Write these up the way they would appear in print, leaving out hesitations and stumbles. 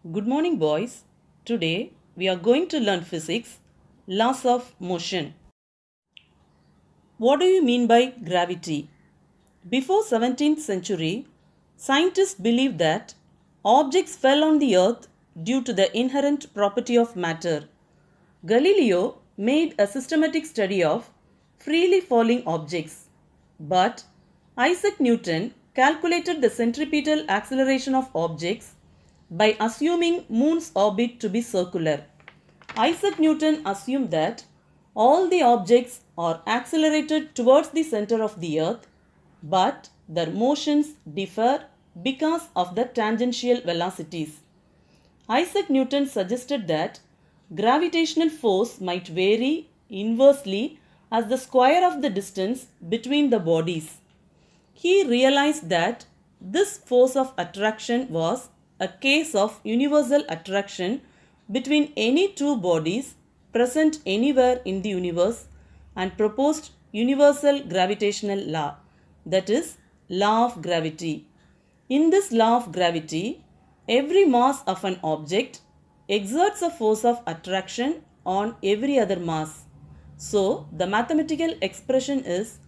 Good morning, boys. Today we are going to learn physics, laws of motion. What do you mean by gravity? Before 17th century, scientists believed that objects fell on the earth due to the inherent property of matter. Galileo made a systematic study of freely falling objects, but Isaac Newton calculated the centripetal acceleration of objects by assuming moon's orbit to be circular. Isaac Newton assumed that all the objects are accelerated towards the center of the earth, but their motions differ because of the tangential velocities. Isaac Newton suggested that gravitational force might vary inversely as the square of the distance between the bodies. He realized that this force of attraction was a case of universal attraction between any two bodies present anywhere in the universe and proposed universal gravitational law, that is, law of gravity. In this law of gravity, every mass of an object exerts a force of attraction on every other mass. So, the mathematical expression is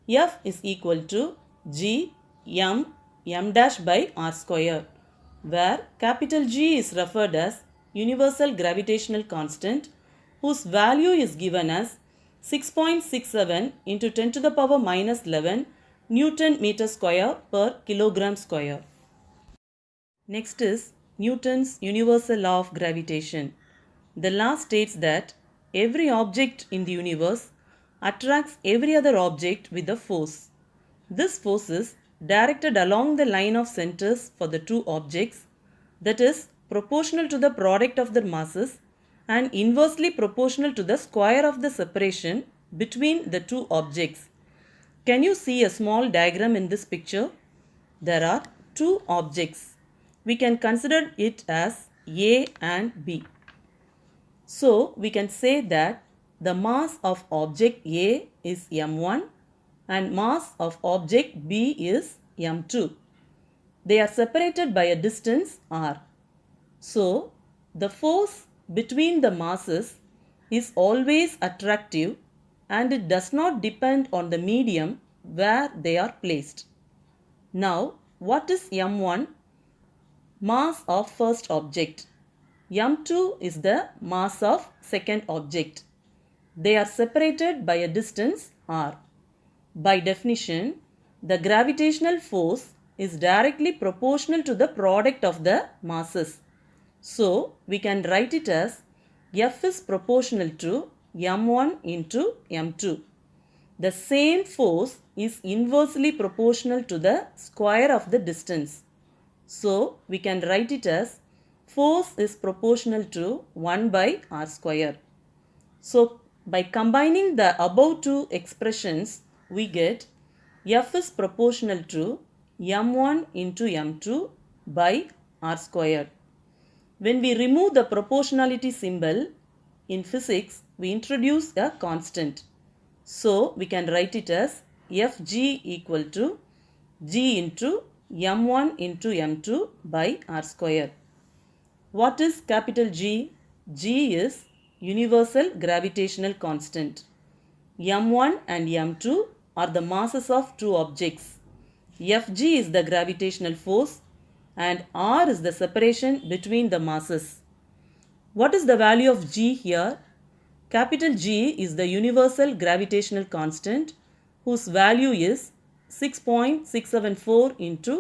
F is equal to G m dash by r square, where capital G is referred as universal gravitational constant, whose value is given as 6.67 into 10 to the power minus 11 Newton meter square per kilogram square. Next is Newton's universal law of gravitation. The law states that every object in the universe attracts every other object with a force. This force is directed along the line of centers for the two objects, that is, proportional to the product of their masses and inversely proportional to the square of the separation between the two objects. Can you see a small diagram in this picture? There are two objects. We can consider it as A and B. So, we can say that the mass of object A is m1 and mass of object B is m2. They are separated by a distance r. So, the force between the masses is always attractive and it does not depend on the medium where they are placed. Now, what is m1? Mass of first object. m2 is the mass of second object. They are separated by a distance r. By definition, the gravitational force is directly proportional to the product of the masses. So, we can write it as F is proportional to m1 into m2. The same force is inversely proportional to the square of the distance. So, we can write it as force is proportional to 1 by r square. So, by combining the above two expressions, we get F is proportional to m1 into m2 by r square. When we remove the proportionality symbol, in physics, we introduce a constant. So, we can write it as Fg equal to G into m1 into m2 by r square. What is capital G? G is universal gravitational constant. m1 and m2 are the masses of two objects. Fg is the gravitational force and r is the separation between the masses. What is the value of G here? Capital G is the universal gravitational constant whose value is 6.674 into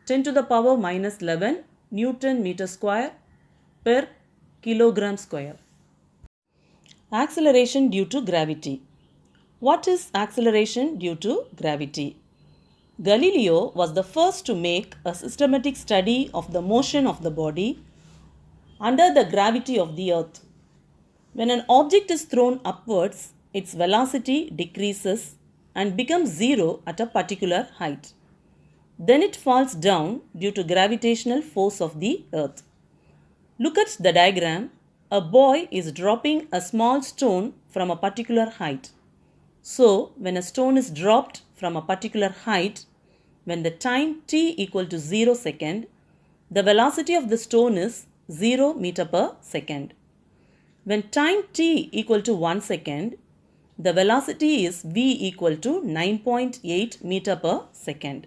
10 to the power minus 11 Newton meter square per kilogram square. Acceleration due to gravity. What is acceleration due to gravity? Galileo was the first to make a systematic study of the motion of the body under the gravity of the earth. When an object is thrown upwards, its velocity decreases and becomes zero at a particular height. Then it falls down due to gravitational force of the earth. Look at the diagram. A boy is dropping a small stone from a particular height. So, when a stone is dropped from a particular height, when the time t equal to 0 second, the velocity of the stone is 0 meter per second. When time t equal to 1 second, the velocity is v equal to 9.8 meter per second.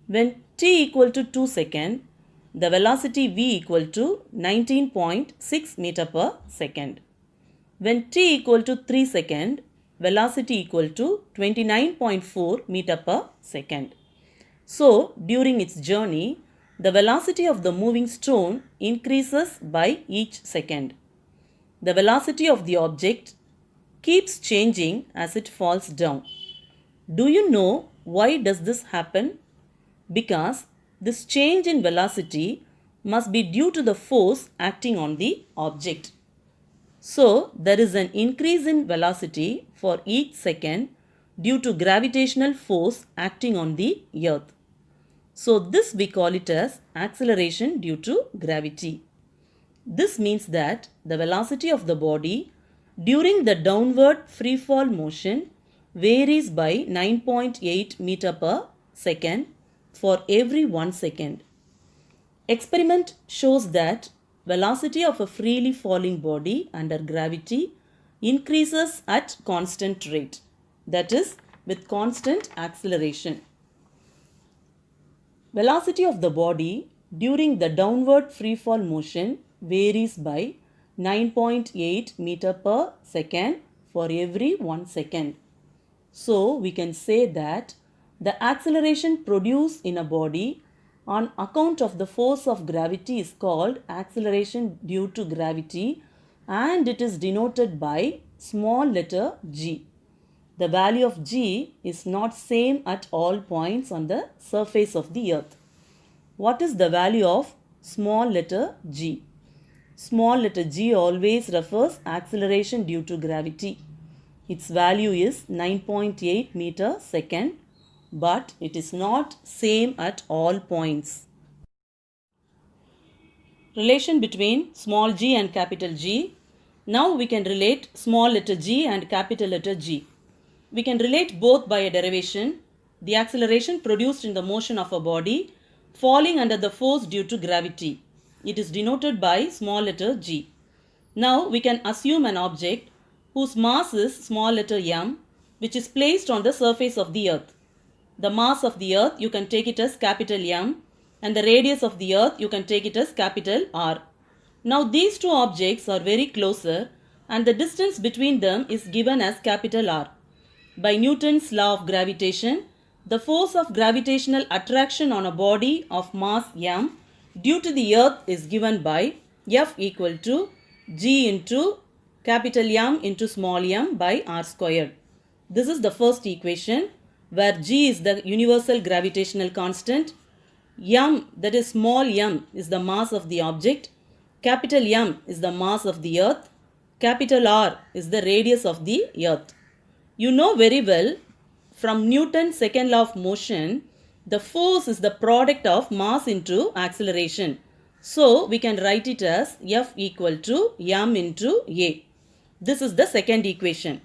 When t equal to 2 second, the velocity v equal to 19.6 meter per second. When t equal to 3 second, velocity equal to 29.4 meter per second. So, during its journey, the velocity of the moving stone increases by each second. The velocity of the object keeps changing as it falls down. Do you know why does this happen? Because this change in velocity must be due to the force acting on the object. So, there is an increase in velocity for each second due to gravitational force acting on the earth. So, this we call it as acceleration due to gravity. This means that the velocity of the body during the downward free fall motion varies by 9.8 meter per second for every 1 second. Experiment shows that velocity of a freely falling body under gravity increases at constant rate, that is, with constant acceleration. Velocity of the body during the downward free fall motion varies by 9.8 meter per second for every 1 second. So, we can say that the acceleration produced in a body on account of the force of gravity is called acceleration due to gravity, and it is denoted by small letter g. The value of g is not same at all points on the surface of the earth. What is the value of small letter g? Small letter g always refers acceleration due to gravity. Its value is 9.8 meter second, but it is not same at all points. Relation between small g and capital G. Now we can relate small letter g and capital letter G. We can relate both by a derivation. The acceleration produced in the motion of a body falling under the force due to gravity. It is denoted by small letter g. Now we can assume an object whose mass is small letter m, which is placed on the surface of the earth. The mass of the earth you can take it as capital M, and the radius of the earth you can take it as capital R. Now these two objects are very closer and the distance between them is given as capital R. By Newton's law of gravitation, the force of gravitational attraction on a body of mass m due to the earth is given by F equal to g into capital M into small m by r squared. This is the first equation, where g is the universal gravitational constant, m, that is small m, is the mass of the object, capital M is the mass of the earth, capital R is the radius of the earth. You know very well from Newton's second law of motion, the force is the product of mass into acceleration. So we can write it as F equal to m into a. This is the second equation.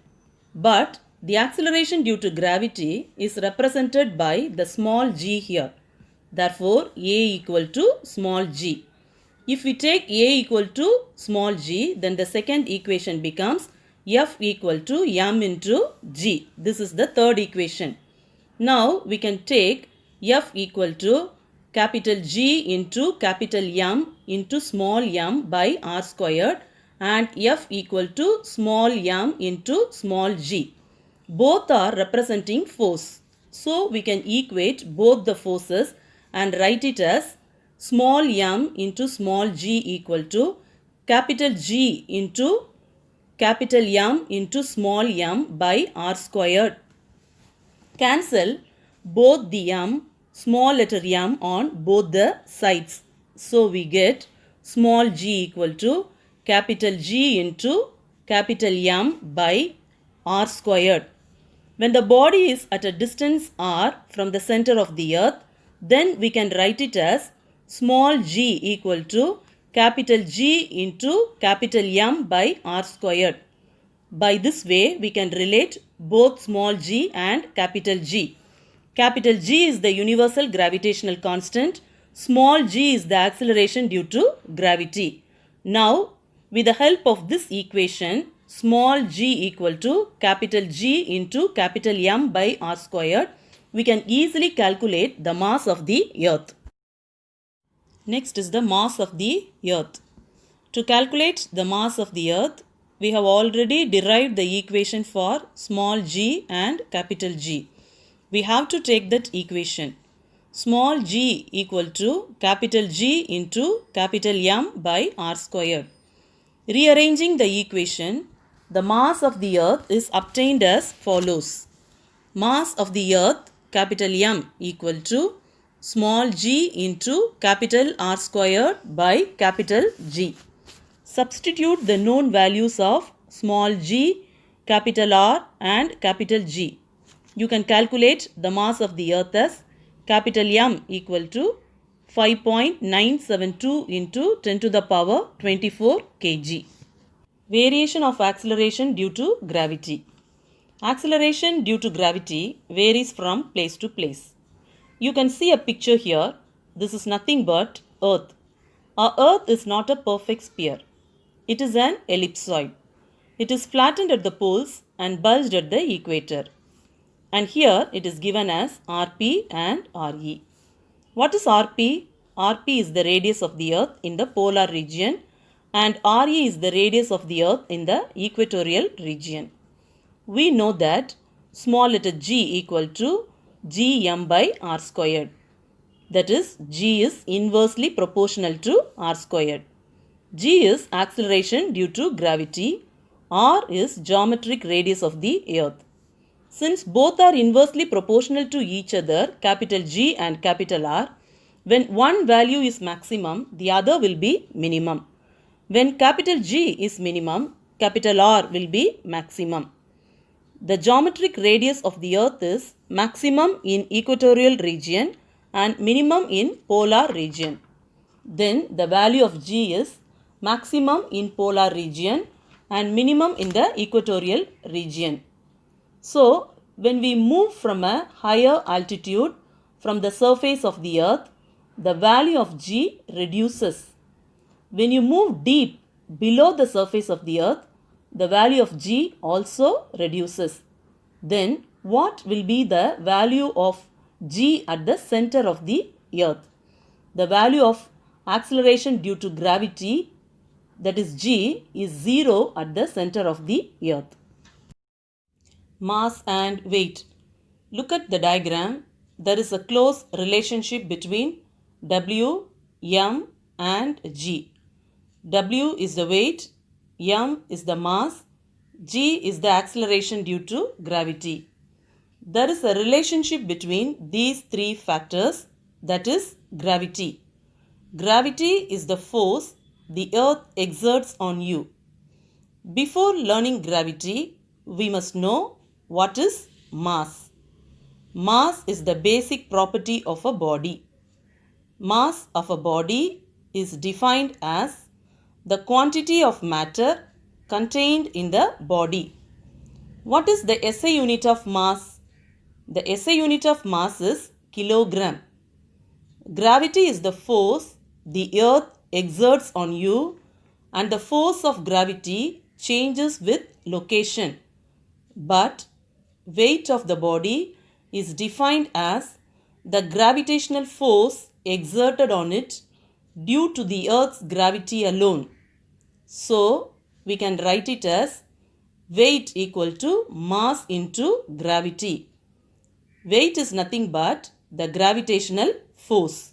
But the acceleration due to gravity is represented by the small g here. Therefore, a equal to small g. If we take a equal to small g, then the second equation becomes F equal to m into g. This is the third equation. Now, we can take F equal to capital G into capital M into small m by r squared and F equal to small m into small g. Both are representing force. So, we can equate both the forces and write it as small m into small g equal to capital G into capital M into small m by r squared. Cancel both the m, small letter m on both the sides. So, we get small g equal to capital G into capital M by r squared. When the body is at a distance r from the center of the earth, then we can write it as small g equal to capital G into capital M by r squared. By this way, we can relate both small g and capital G. Capital G is the universal gravitational constant. Small g is the acceleration due to gravity. Now, with the help of this equation, small g equal to capital G into capital M by r squared, we can easily calculate the mass of the earth. Next is the mass of the earth. To calculate the mass of the earth, we have already derived the equation for small g and capital G. We have to take that equation. Small g equal to capital G into capital M by r squared. Rearranging the equation, the mass of the earth is obtained as follows. Mass of the earth, capital M, equal to small g into capital R squared by capital G. Substitute the known values of small g, capital R and capital G. You can calculate the mass of the earth as capital M equal to 5.972 into 10 to the power 24 kg. Variation of acceleration due to gravity. Acceleration due to gravity varies from place to place. You can see a picture here. This is nothing but Earth. Our Earth is not a perfect sphere. It is an ellipsoid. It is flattened at the poles and bulged at the equator. And here it is given as Rp and Re. What is Rp? Rp is the radius of the Earth in the polar region and Re is the radius of the Earth in the equatorial region. We know that small letter g equal to gm by r squared. That is, g is inversely proportional to r squared. G is acceleration due to gravity. R is geometric radius of the earth. Since both are inversely proportional to each other, capital G and capital R, when one value is maximum, the other will be minimum. When capital G is minimum, capital R will be maximum. The geometric radius of the earth is maximum in equatorial region and minimum in polar region. Then the value of G is maximum in polar region and minimum in the equatorial region. So, when we move from a higher altitude from the surface of the earth, the value of G reduces. When you move deep below the surface of the earth, the value of G also reduces. Then, what will be the value of G at the center of the earth? The value of acceleration due to gravity, that is G, is 0 at the center of the earth. Mass and weight. Look at the diagram. There is a close relationship between W, M and G. W is the weight, M is the mass, G is the acceleration due to gravity. There is a relationship between these three factors, that is gravity. Gravity is the force the earth exerts on you. Before learning gravity, we must know what is mass. Mass is the basic property of a body. Mass of a body is defined as the quantity of matter contained in the body. What is the SI unit of mass? The SI unit of mass is kilogram. Gravity is the force the earth exerts on you and the force of gravity changes with location. But weight of the body is defined as the gravitational force exerted on it due to the earth's gravity alone. So, we can write it as weight equal to mass into gravity. Weight is nothing but the gravitational force.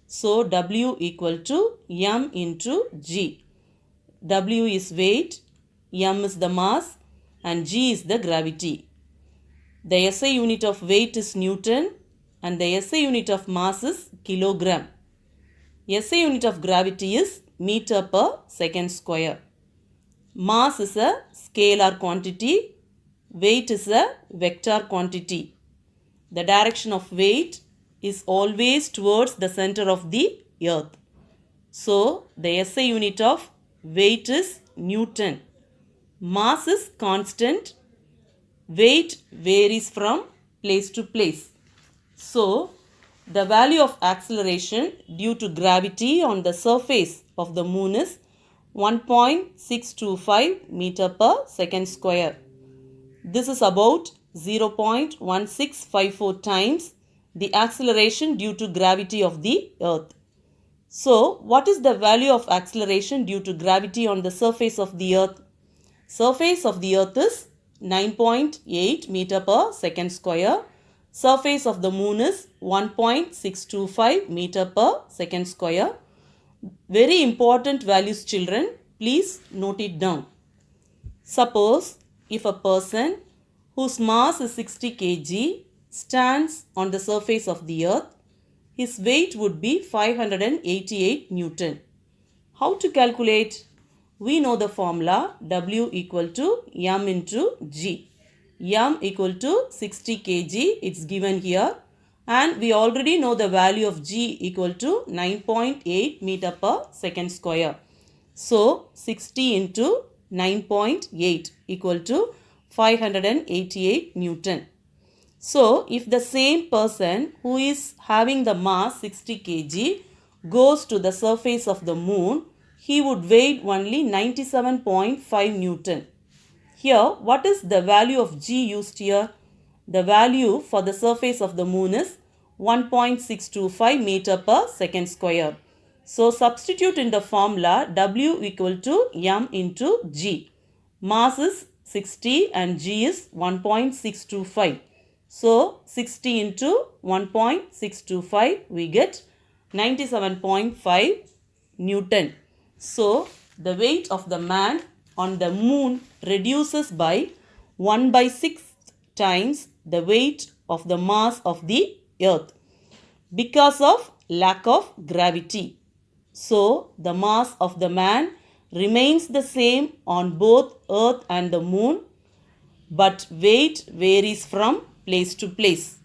So, W equal to M into G. W is weight, M is the mass and G is the gravity. The SI unit of weight is Newton and the SI unit of mass is kilogram. SI unit of gravity is meter per second square. Mass is a scalar quantity. Weight is a vector quantity. The direction of weight is always towards the center of the earth. So, the SI unit of weight is Newton. Mass is constant. Weight varies from place to place. So, The value of acceleration due to gravity on the surface of the moon is 1.625 meter per second square. This is about 0.1654 times the acceleration due to gravity of the earth. So, what is the value of acceleration due to gravity on the surface of the earth? Surface of the earth is 9.8 meter per second square. Surface of the moon is 1.625 meter per second square. Very important values, children. Please note it down. Suppose if a person whose mass is 60 kg stands on the surface of the earth, his weight would be 588 Newton. How to calculate? We know the formula W equal to M into G. M equal to 60 kg, it's given here. And we already know the value of G equal to 9.8 meter per second square. So, 60 into 9.8 equal to 588 Newton. So, if the same person who is having the mass 60 kg goes to the surface of the moon, he would weigh only 97.5 Newton. Here, what is the value of G used here? The value for the surface of the moon is 1.625 meter per second square. So, substitute in the formula W equal to M into G. Mass is 60 and G is 1.625. So, 60 into 1.625, we get 97.5 Newton. So, the weight of the man on the moon reduces by 1/6 times the weight of the mass of the earth because of lack of gravity. So, the mass of the man remains the same on both earth and the moon, but weight varies from place to place.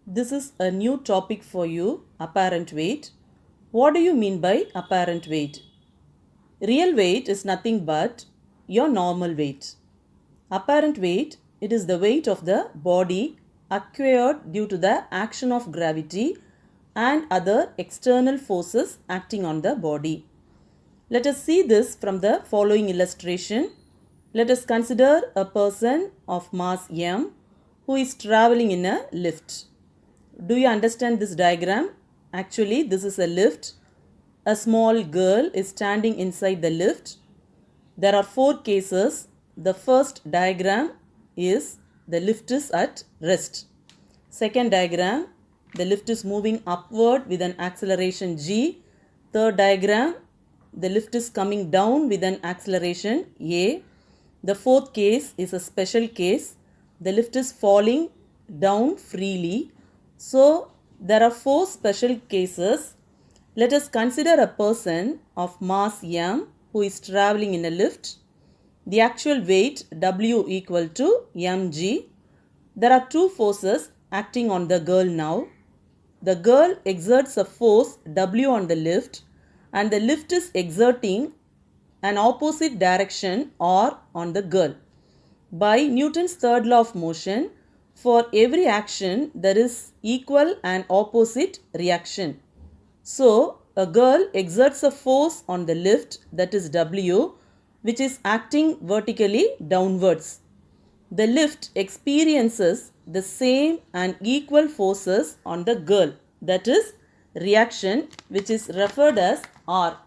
This is a new topic for you, apparent weight. What do you mean by apparent weight? Real weight is nothing but your normal weight. Apparent weight, it is the weight of the body acquired due to the action of gravity and other external forces acting on the body. Let us see this from the following illustration. Let us consider a person of mass M who is traveling in a lift. Do you understand this diagram? Actually, this is a lift. A small girl is standing inside the lift. There are 4 cases. The first diagram is the lift is at rest. Second diagram, the lift is moving upward with an acceleration G. Third diagram, the lift is coming down with an acceleration A. The fourth case is a special case. The lift is falling down freely. So, there are 4 special cases. Let us consider a person of mass M who is traveling in a lift. The actual weight W equal to mg. There are 2 forces acting on the girl now. The girl exerts a force W on the lift and the lift is exerting an opposite direction R on the girl. By Newton's third law of motion, for every action there is equal and opposite reaction. So, a girl exerts a force on the lift, that is W, which is acting vertically downwards. The lift experiences the same and equal forces on the girl, that is reaction, which is referred as R.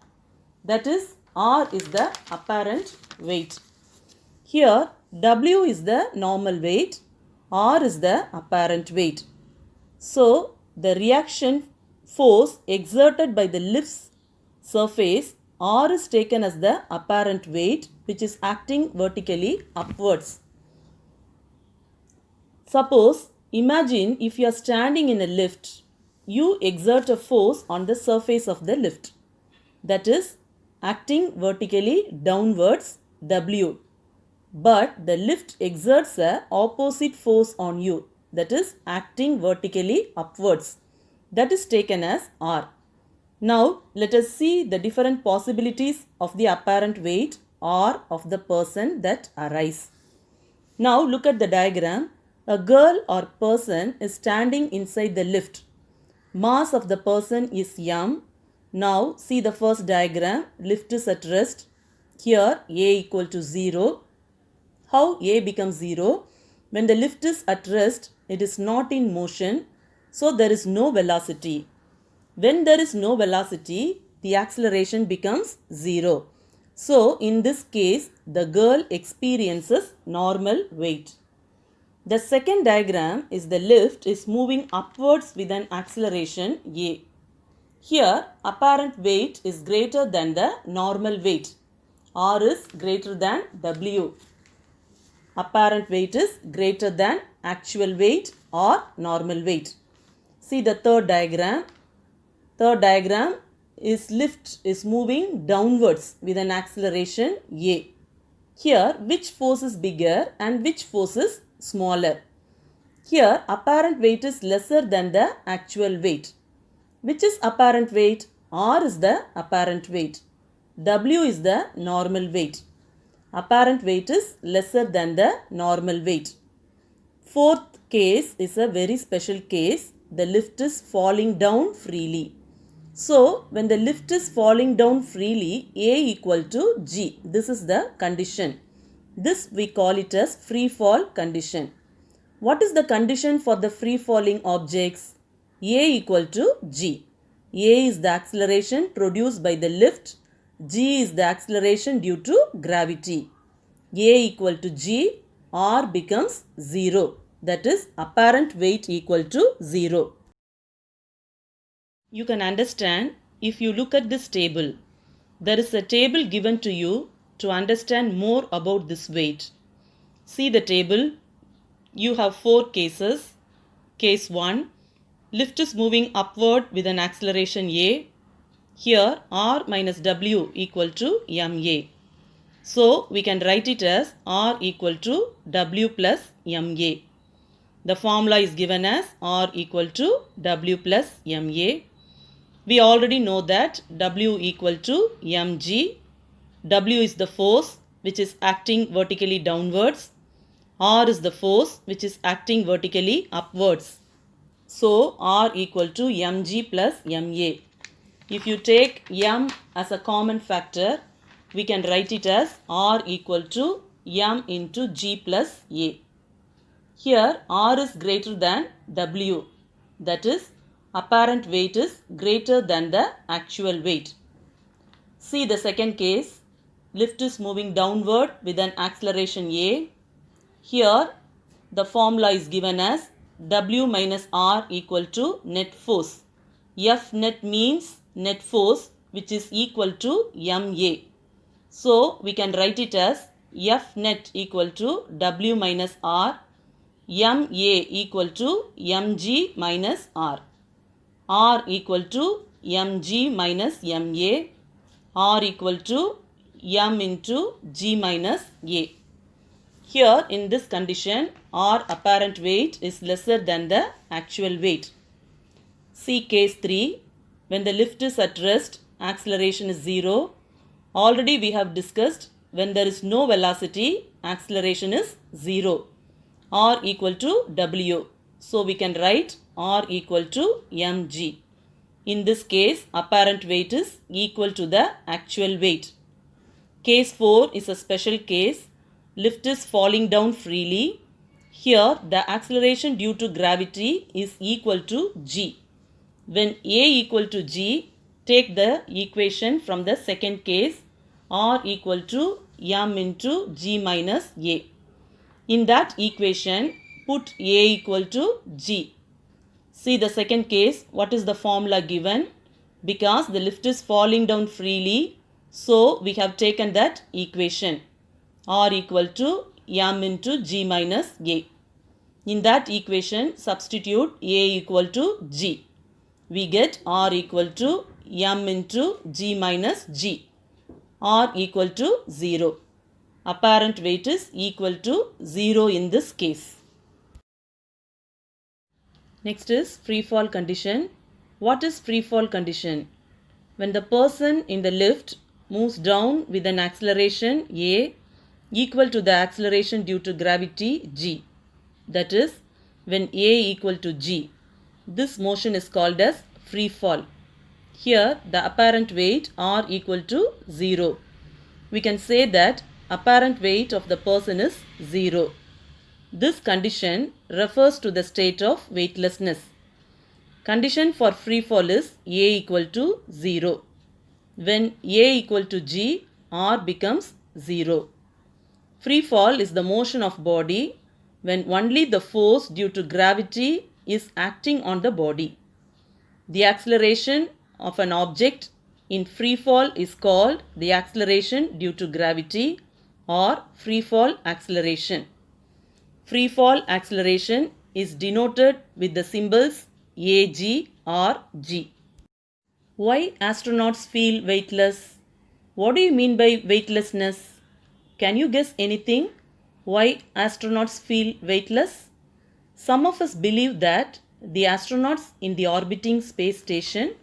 That is, R is the apparent weight. Here, W is the normal weight, R is the apparent weight. So, the reaction force exerted by the lift's surface, R is taken as the apparent weight, which is acting vertically upwards. Suppose, imagine if you are standing in a lift, you exert a force on the surface of the lift, that is acting vertically downwards, W. But the lift exerts a opposite force on you, that is acting vertically upwards, that is taken as R. Now, let us see the different possibilities of the apparent weight R of the person that arise. Now, look at the diagram. A girl or person is standing inside the lift. Mass of the person is m. Now see the first diagram. Lift is at rest. Here A equal to 0. How A becomes 0? When the lift is at rest, it is not in motion, so there is no velocity. When there is no velocity, the acceleration becomes 0. So in this case, the girl experiences normal weight. The second diagram is the lift is moving upwards with an acceleration A. Here, apparent weight is greater than the normal weight. R is greater than W. Apparent weight is greater than actual weight or normal weight. See the third diagram. Third diagram is lift is moving downwards with an acceleration A. Here, which force is bigger and which force is smaller? Here, apparent weight is lesser than the actual weight. Which is apparent weight? R is the apparent weight. W is the normal weight. Apparent weight is lesser than the normal weight. Fourth case is a very special case. The lift is falling down freely. So, when the lift is falling down freely, A equal to G. This is the condition. This we call it as free fall condition. What is the condition for the free falling objects? A equal to G. A is the acceleration produced by the lift. G is the acceleration due to gravity. A equal to G, R becomes 0. That is apparent weight equal to 0. You can understand if you look at this table. There is a table given to you to understand more about this weight. See the table. You have 4 cases. Case 1. Lift is moving upward with an acceleration A. Here R minus W equal to ma. So we can write it as R equal to W plus ma. The formula is given as R equal to W plus ma. We already know that W equal to mg. W is the force which is acting vertically downwards. R is the force which is acting vertically upwards. So R equal to mg plus ma. If you take m as a common factor, we can write it as R equal to m into g plus a. Here R is greater than W. That is, apparent weight is greater than the actual weight. See the second case. Lift is moving downward with an acceleration A. Here the formula is given as W minus R equal to net force. F net means net force which is equal to ma. So we can write it as F net equal to W minus R, ma equal to mg minus R. R equal to mg minus ma. R equal to m into g minus a. Here in this condition, R apparent weight is lesser than the actual weight. See case 3. When the lift is at rest, acceleration is 0. Already we have discussed when there is no velocity, acceleration is 0. R equal to W. So we can write R equal to mg. In this case, apparent weight is equal to the actual weight. Case 4 is a special case. Lift is falling down freely. Here the acceleration due to gravity is equal to g. When A equal to g, take the equation from the second case, R equal to m into g minus a. In that equation, put A equal to g. See the second case, what is the formula given? Because the lift is falling down freely, so we have taken that equation. R equal to m into g minus a. In that equation, substitute A equal to g. We get R equal to m into g minus g. R equal to 0. Apparent weight is equal to 0 in this case. Next is free fall condition. What is free fall condition? When the person in the lift moves down with an acceleration A equal to the acceleration due to gravity g. that is when A equal to G. This motion is called as free fall. Here the apparent weight R equal to 0. We can say that apparent weight of the person is 0. This condition refers to the state of weightlessness. Condition for free fall is A equal to 0. When A equal to G, R becomes 0. Free fall is the motion of body when only the force due to gravity is acting on the body. The acceleration of an object in free fall is called the acceleration due to gravity or free fall acceleration. Free fall acceleration is denoted with the symbols AG or G. Why astronauts feel weightless? What do you mean by weightlessness? Can you guess anything? Why astronauts feel weightless? Some of us believe that the astronauts in the orbiting space station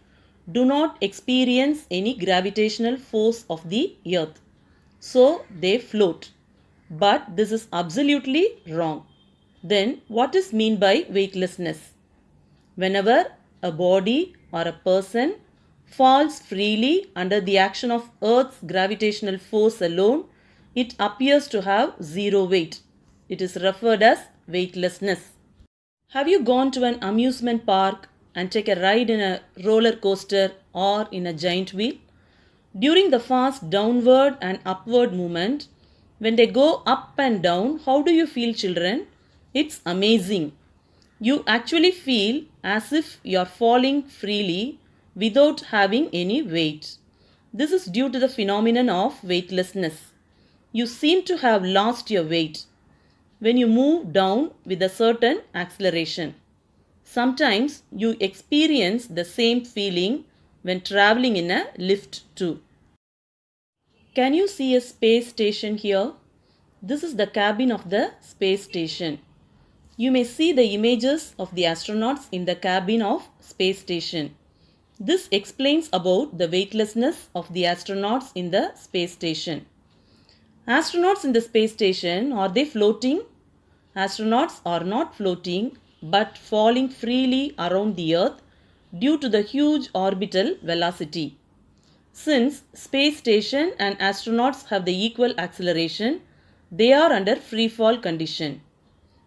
do not experience any gravitational force of the Earth. So they float. But this is absolutely wrong. Then what is meant by weightlessness? Whenever a body or a person falls freely under the action of Earth's gravitational force alone, it appears to have zero weight. It is referred as weightlessness. Have you gone to an amusement park and take a ride in a roller coaster or in a giant wheel? During the fast downward and upward movement, when they go up and down, how do you feel, children? It's amazing. You actually feel as if you are falling freely without having any weight. This is due to the phenomenon of weightlessness. You seem to have lost your weight when you move down with a certain acceleration. Sometimes you experience the same feeling when traveling in a lift too. Can you see a space station here? This is the cabin of the space station. You may see the images of the astronauts in the cabin of space station. This explains about the weightlessness of the astronauts in the space station. Astronauts in the space station, are they floating? Astronauts are not floating but falling freely around the Earth due to the huge orbital velocity. Since space station and astronauts have the equal acceleration, they are under free fall condition.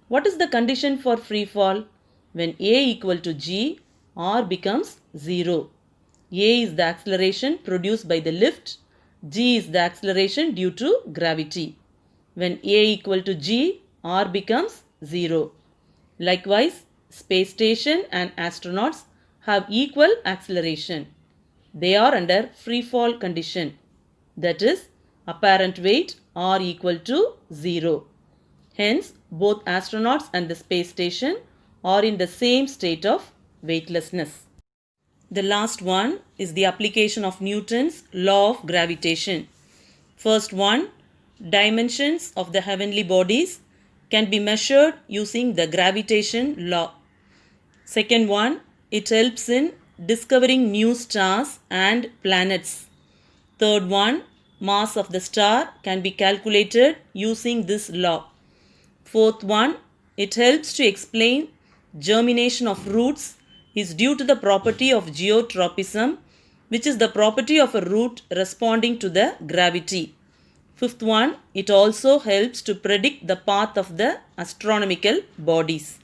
What is the condition for free fall? When A equal to G, R becomes 0. A is the acceleration produced by the lift. G is the acceleration due to gravity. When A equal to G, R becomes 0. Likewise, space station and astronauts have equal acceleration. They are under free fall condition. That is, apparent weight R equal to 0. Hence, both astronauts and the space station are in the same state of weightlessness. The last one is the application of Newton's law of gravitation. First one, dimensions of the heavenly bodies can be measured using the gravitation law. Second one, it helps in discovering new stars and planets. Third one, mass of the star can be calculated using this law. Fourth one, it helps to explain germination of roots is due to the property of geotropism, which is the property of a root responding to the gravity. Fifth one, it also helps to predict the path of the astronomical bodies.